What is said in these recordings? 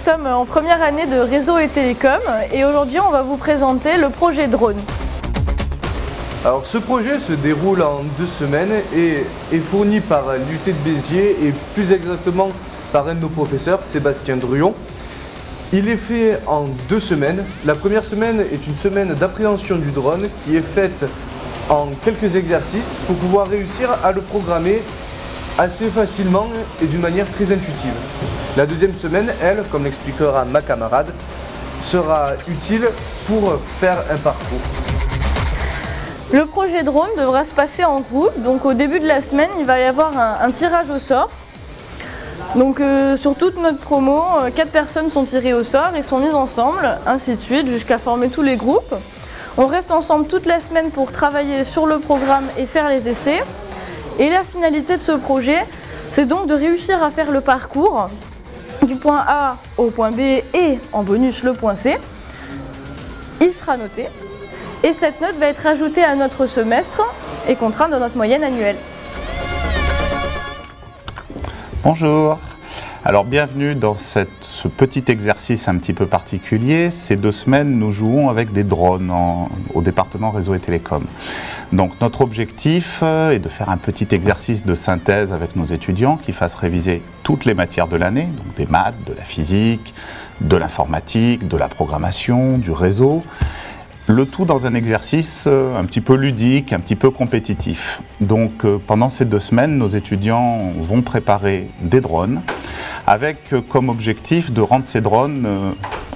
sommes en première année de réseau et télécom et aujourd'hui on va vous présenter le projet drone. Alors ce projet se déroule en 2 semaines et est fourni par l'UT de Béziers et plus exactement par un de nos professeurs, Sébastien Druon. Il est fait en 2 semaines. La première semaine est une semaine d'appréhension du drone qui est faite en quelques exercices pour pouvoir réussir à le programmer assez facilement et d'une manière très intuitive. La deuxième semaine, elle, comme l'expliquera ma camarade, sera utile pour faire un parcours. Le projet drone devra se passer en groupe, donc au début de la semaine il va y avoir un tirage au sort. Donc sur toute notre promo, 4 personnes sont tirées au sort et sont mises ensemble, ainsi de suite, jusqu'à former tous les groupes. On reste ensemble toute la semaine pour travailler sur le programme et faire les essais. Et la finalité de ce projet, c'est donc de réussir à faire le parcours du point A au point B et en bonus le point C. Il sera noté et cette note va être ajoutée à notre semestre et comptera dans notre moyenne annuelle. Bonjour, alors bienvenue dans ce petit exercice un petit peu particulier. Ces 2 semaines, nous jouons avec des drones au département réseau et télécom. Donc notre objectif est de faire un petit exercice de synthèse avec nos étudiants qui fassent réviser toutes les matières de l'année, donc des maths, de la physique, de l'informatique, de la programmation, du réseau. Le tout dans un exercice un petit peu ludique, un petit peu compétitif. Donc pendant ces 2 semaines, nos étudiants vont préparer des drones avec comme objectif de rendre ces drones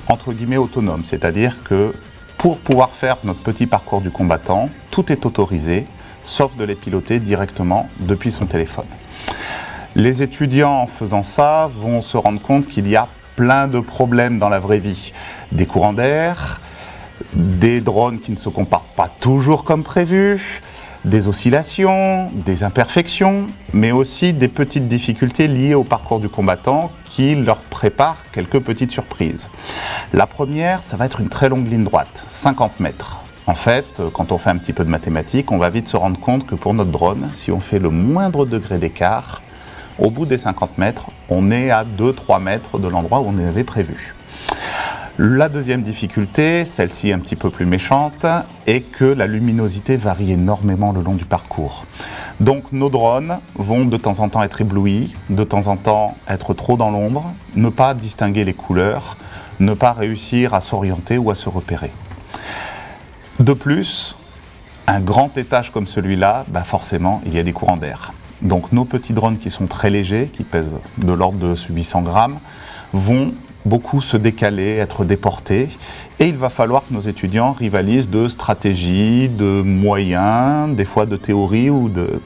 entre guillemets autonomes. C'est-à-dire que pour pouvoir faire notre petit parcours du combattant, tout est autorisé, sauf de les piloter directement depuis son téléphone. Les étudiants en faisant ça vont se rendre compte qu'il y a plein de problèmes dans la vraie vie. Des courants d'air, des drones qui ne se comportent pas toujours comme prévu, des oscillations, des imperfections, mais aussi des petites difficultés liées au parcours du combattant qui leur préparent quelques petites surprises. La première, ça va être une très longue ligne droite, 50 mètres. En fait, quand on fait un petit peu de mathématiques, on va vite se rendre compte que pour notre drone, si on fait le moindre degré d'écart, au bout des 50 mètres, on est à 2-3 mètres de l'endroit où on avait prévu. La deuxième difficulté, celle-ci un petit peu plus méchante, est que la luminosité varie énormément le long du parcours. Donc nos drones vont de temps en temps être éblouis, de temps en temps être trop dans l'ombre, ne pas distinguer les couleurs, ne pas réussir à s'orienter ou à se repérer. De plus, un grand étage comme celui-là, forcément, il y a des courants d'air. Donc nos petits drones qui sont très légers, qui pèsent de l'ordre de 800 grammes, vont beaucoup se décaler, être déportés, et il va falloir que nos étudiants rivalisent de stratégies, de moyens, des fois de théorie ou de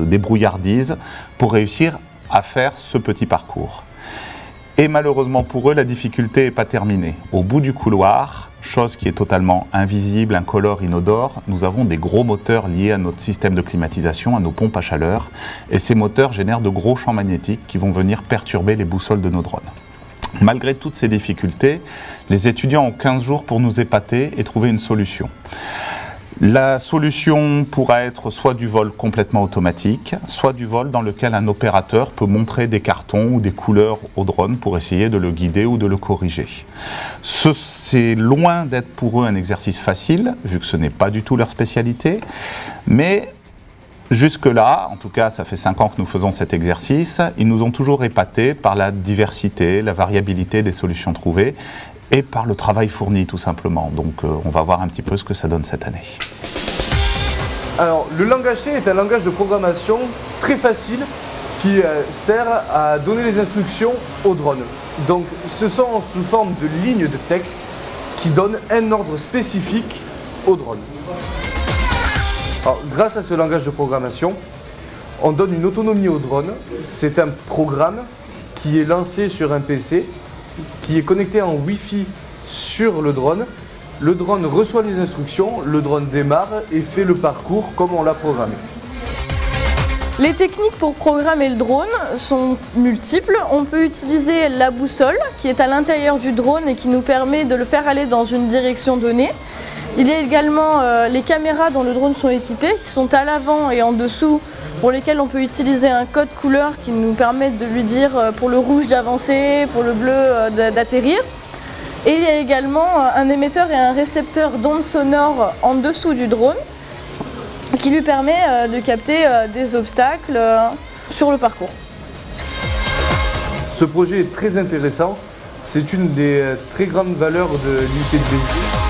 débrouillardise pour réussir à faire ce petit parcours. Et malheureusement pour eux, la difficulté n'est pas terminée. Au bout du couloir, chose qui est totalement invisible, incolore, inodore, nous avons des gros moteurs liés à notre système de climatisation, à nos pompes à chaleur, et ces moteurs génèrent de gros champs magnétiques qui vont venir perturber les boussoles de nos drones. Malgré toutes ces difficultés, les étudiants ont 15 jours pour nous épater et trouver une solution. La solution pourra être soit du vol complètement automatique, soit du vol dans lequel un opérateur peut montrer des cartons ou des couleurs au drone pour essayer de le guider ou de le corriger. C'est loin d'être pour eux un exercice facile, vu que ce n'est pas du tout leur spécialité, mais jusque-là, en tout cas ça fait 5 ans que nous faisons cet exercice, ils nous ont toujours épatés par la diversité, la variabilité des solutions trouvées et par le travail fourni tout simplement. Donc on va voir un petit peu ce que ça donne cette année. Alors le langage C est un langage de programmation très facile qui sert à donner les instructions au drone. Donc ce sont sous forme de lignes de texte qui donnent un ordre spécifique au drone. Alors, grâce à ce langage de programmation, on donne une autonomie au drone. C'est un programme qui est lancé sur un PC, qui est connecté en Wi-Fi sur le drone. Le drone reçoit les instructions, le drone démarre et fait le parcours comme on l'a programmé. Les techniques pour programmer le drone sont multiples. On peut utiliser la boussole qui est à l'intérieur du drone et qui nous permet de le faire aller dans une direction donnée. Il y a également les caméras dont le drone sont équipés qui sont à l'avant et en dessous pour lesquels on peut utiliser un code couleur qui nous permet de lui dire pour le rouge d'avancer, pour le bleu d'atterrir. Et il y a également un émetteur et un récepteur d'ondes sonores en dessous du drone qui lui permet de capter des obstacles sur le parcours. Ce projet est très intéressant, c'est une des très grandes valeurs de l'unité de véhicule.